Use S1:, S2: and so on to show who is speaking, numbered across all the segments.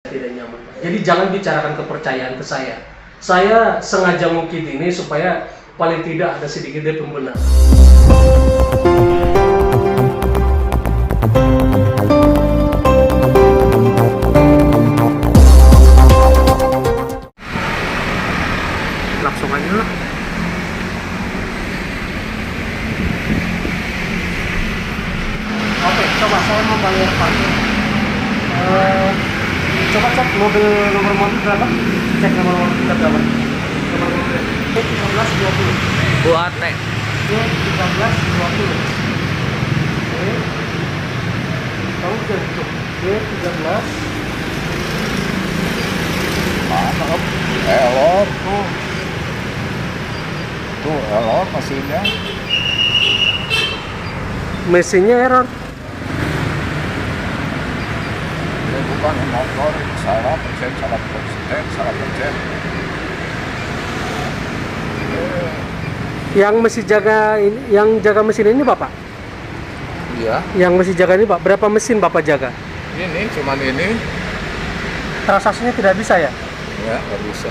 S1: tidak nyaman, Pak. Jadi jangan bicarakan kepercayaan ke saya. Saya sengaja mungkin ini supaya paling tidak ada sedikit dari pembenar. Langsung aja lah. Oke, coba saya mau bayar parkir. Coba cek nomor mobil berapa? Cek nomor mobil kita berapa? Nomor mobil E1320.
S2: Buat nek.
S1: E1320. Oke. Tahu tuh. E13.
S3: Maaf, error.
S1: Oh,
S3: Tuh error mesinnya.
S1: mesinnya error.
S3: Ini bukan motor, salah persen.
S1: Yang mesti jaga ini, yang jaga mesin ini Bapak?
S3: Iya,
S1: Yang mesti jaga ini Pak, berapa mesin Bapak jaga?
S3: ini cuman ini.
S1: Transaksinya tidak bisa ya?
S3: Ya, nggak bisa.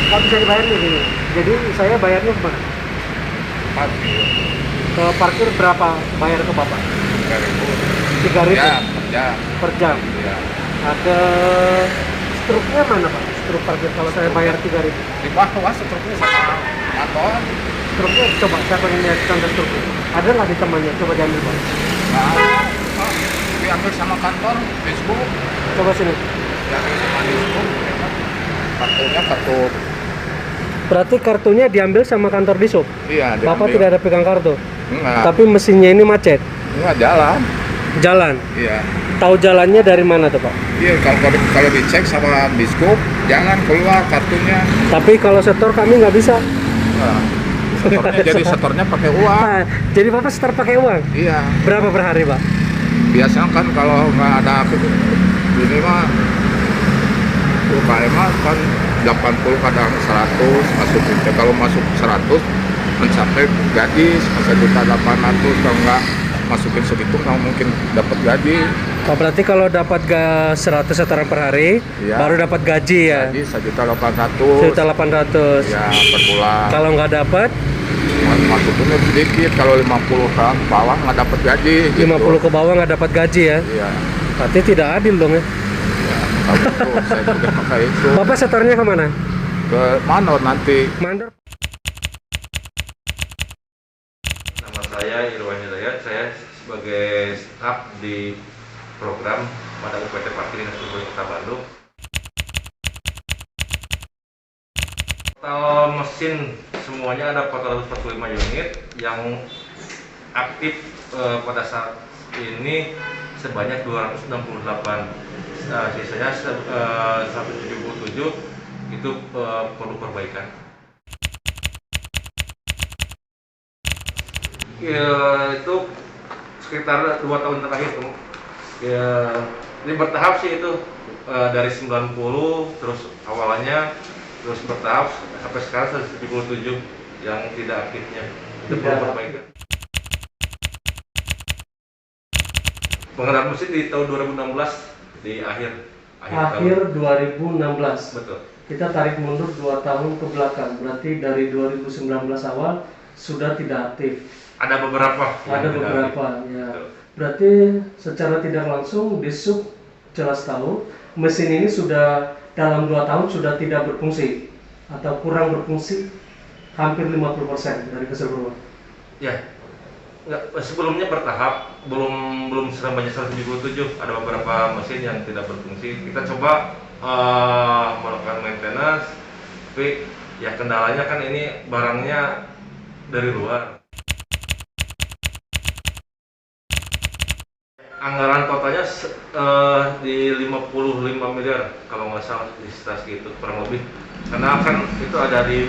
S1: Nggak bisa dibayar nih gini. Jadi saya bayarnya kemana?
S3: Mati.
S1: Ke parkir berapa bayar ke Bapak?
S3: 3.000.
S1: 3.000
S3: Ya,
S1: per jam.
S3: ya.
S1: Ada struknya mana Pak? Struk parkir kalau saya bayar 3.000.
S3: Di bawah struknya sama motor.
S1: Struknya coba saya pengen lihat standar struknya. Ada nggak di temannya? Coba diambil Pak.
S3: Nah, oh, diambil sama kantor, Facebook.
S1: Coba sini.
S3: Diambil sama Facebook. Kartunya kartu.
S1: Berarti kartunya diambil sama kantor di sub.
S3: Iya,
S1: Bapak
S3: diambil.
S1: tidak ada pegang kartu.
S3: Enggak.
S1: Tapi mesinnya ini macet.
S3: Enggak jalan.
S1: Jalan.
S3: Iya.
S1: Tahu jalannya dari mana tuh Pak?
S3: Iya, kalau dicek sama biskup, jangan keluar kartunya.
S1: Tapi kalau setor kami nggak bisa.
S3: Nah, setornya jadi setornya pakai uang.
S1: Nah, jadi Bapak setor pakai uang.
S3: Iya.
S1: Berapa per hari Pak?
S3: Biasanya kan kalau nggak ada ini mah UKM mah kan 80 kadang 100 masuk. Kalau masuk 100 mencapai gaji 1.800.000, kalau nggak masukin segitu nggak mungkin dapat gaji.
S1: Oh, berarti kalau dapat 100 setoran per hari,
S3: Iya.
S1: baru dapat gaji ya?
S3: Gaji 1.800.000.
S1: 1.800.
S3: Ya per bulan.
S1: Kalau nggak dapat,
S3: Masukinnya sedikit, kalau 50 kan bawah nggak dapat gaji.
S1: 50 ke bawah nggak dapat gaji ya?
S3: Iya.
S1: Berarti tidak adil dong ya?
S3: Tahu itu, saya juga pakai itu.
S1: Bapak setornya kemana?
S3: Ke Manor nanti.
S1: Mandor.
S4: Nama saya Irwan Hidayat, saya sebagai staf di program pada UPT Parkir Dinas Perhubungan Kota Bandung. Total mesin semuanya ada 445 unit yang aktif pada saat ini sebanyak 268. Sisanya 177 itu perlu perbaikan. Ya, itu sekitar 2 tahun terakhir ya, ini bertahap sih itu dari 90 terus awalnya terus bertahap sampai sekarang 177 yang tidak aktifnya itu perlu perbaikan. Pengadaan mesin di tahun 2016 di akhir tahun.
S1: 2016.
S4: Betul.
S1: Kita tarik mundur 2 tahun ke belakang. Berarti dari 2019 awal sudah tidak aktif.
S4: Ada beberapa.
S1: Ada
S4: yang tidak
S1: beberapa
S4: aktif.
S1: ya.
S4: Betul.
S1: Berarti secara tidak langsung di sub jelas tahu mesin ini sudah dalam 2 tahun sudah tidak berfungsi atau kurang berfungsi hampir 50% dari keseluruhan.
S4: Ya. Enggak, sebelumnya bertahap, belum sebanyak 177, ada beberapa mesin yang tidak berfungsi. Kita coba melakukan maintenance, tapi ya kendalanya kan ini barangnya dari luar. Anggaran totalnya di 55 miliar kalau nggak salah, di sekitar itu kurang lebih. Karena kan itu ada di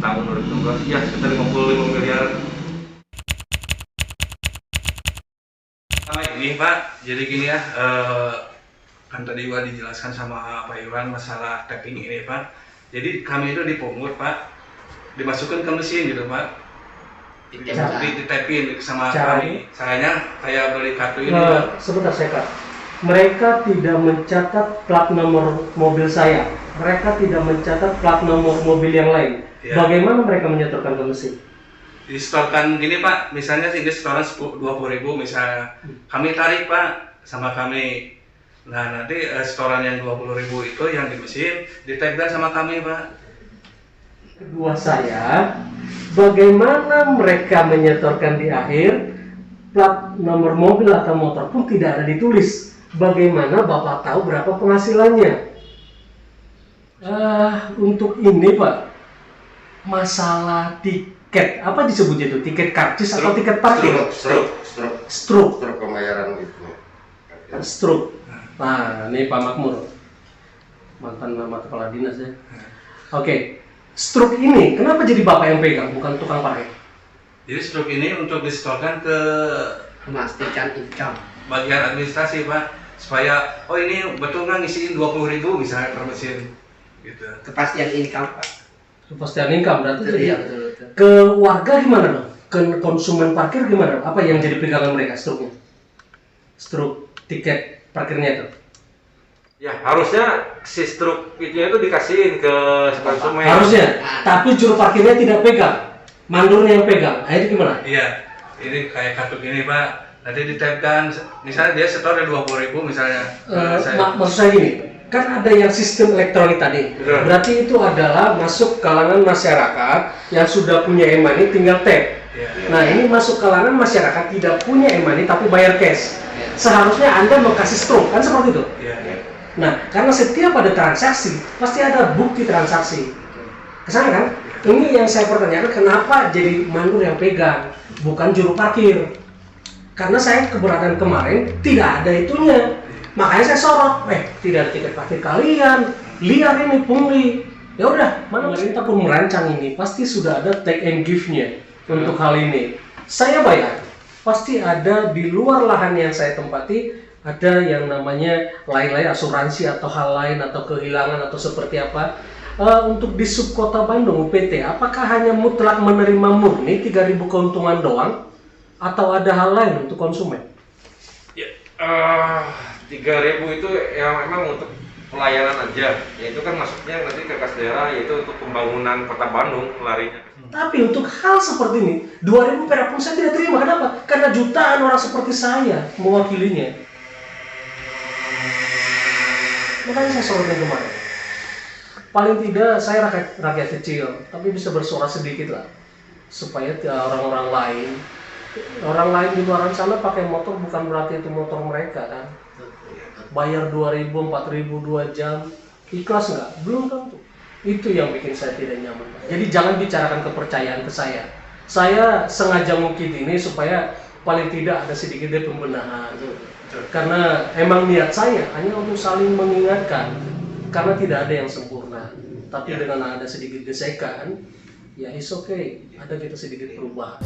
S4: tahun 2016 ya sekitar 55 miliar.
S2: Gini Pak, jadi gini ya, kan tadi Iwan dijelaskan sama Pak Iwan masalah tapping ini Pak. Jadi kami itu dipungut Pak, dimasukkan ke mesin gitu Pak. ditapin sama
S1: Caranya?
S2: kami. Caranya kayak beli kartu ini Pak.
S1: Sebentar saya Kak. Mereka tidak mencatat plat nomor mobil saya. Mereka tidak mencatat plat nomor mobil yang lain.
S2: Iya.
S1: Bagaimana mereka menyetorkan ke mesin?
S2: Disetorkan gini Pak, misalnya sih dia setoran 20.000 misalnya, kami tarik Pak sama kami. Nah nanti setoran yang 20.000 itu yang di mesin ditagkan sama kami Pak.
S1: Kedua saya, bagaimana mereka menyetorkan di akhir plat nomor mobil atau motor pun tidak ada ditulis. Bagaimana Bapak tahu berapa penghasilannya? Untuk ini Pak, masalah tiket, apa disebutnya itu? Tiket karcis atau tiket parkir? Struk
S5: pembayaran itu.
S1: Struk. Nah, ini Pak Makmur, mantan kepala dinas ya. Oke, struk ini kenapa jadi Bapak yang pegang, bukan tukang parkir?
S2: Jadi struk ini untuk disetorkan ke
S5: Memastikan income.
S2: bagian administrasi Pak, supaya oh ini betul nggak ngisiin 20.000 misalnya per mesin gitu.
S5: Kepastian income, Pak.
S1: Kepastian income berarti jadi
S5: Iya, betul.
S1: ke warga gimana dong? Ke konsumen parkir gimana? Apa yang jadi pegangan mereka struknya? Struk tiket parkirnya itu?
S4: Ya harusnya si struk itu dikasihin ke konsumen.
S1: Harusnya, tapi juru parkirnya tidak pegang, mandornya yang pegang. Nah, itu gimana?
S2: Iya, ini kayak kartu gini Pak, nanti ditagkan, misalnya dia setor ada 20.000 misalnya.
S1: Maksud saya gini, kan ada yang sistem elektronik tadi.
S4: Betul.
S1: Berarti itu adalah masuk kalangan masyarakat yang sudah punya e-money tinggal tap.
S2: Iya.
S1: Nah ini masuk kalangan masyarakat tidak punya e-money tapi bayar cash. Seharusnya Anda mau kasih struk, kan seperti itu?
S2: Iya.
S1: Nah, karena setiap ada transaksi, pasti ada bukti transaksi. Kesana kan? Ini yang saya pertanyakan, kenapa jadi mandor yang pegang, bukan juru parkir? Karena saya keberatan kemarin, tidak ada itunya. Makanya saya sorot, tidak ada tiket parkir kalian, liar ini pungli. Ya udah, mana pemerintah pun merancang ini, pasti sudah ada take and give-nya untuk hal ini. Saya bayar, pasti ada di luar lahan yang saya tempati, ada yang namanya lain-lain asuransi atau hal lain atau kehilangan atau seperti apa. Untuk di subkota Bandung UPT, apakah hanya mutlak menerima murni 3.000 keuntungan doang atau ada hal lain untuk konsumen?
S4: Ya, 3.000 itu ya memang untuk pelayanan aja. Ya itu kan masuknya nanti ke kas daerah, yaitu untuk pembangunan kota Bandung larinya.
S1: Tapi untuk hal seperti ini, 2.000 perak pun saya tidak terima. Kenapa? Karena jutaan orang seperti saya mewakilinya. Makanya saya sorotin kemarin. Paling tidak saya rakyat kecil, tapi bisa bersuara sedikit lah, supaya orang-orang lain di luar sana pakai motor bukan berarti itu motor mereka kan. Bayar 2.000, 4.000 2 jam, ikhlas nggak? Belum tentu. Itu yang bikin saya tidak nyaman. Jadi jangan bicarakan kepercayaan ke saya. Saya sengaja ngukit ini supaya paling tidak ada sedikit deh pembenahan. Karena emang niat saya hanya untuk saling mengingatkan, karena tidak ada yang sempurna. Tapi dengan ada sedikit gesekan, ya it's okay, ada kita sedikit perubahan.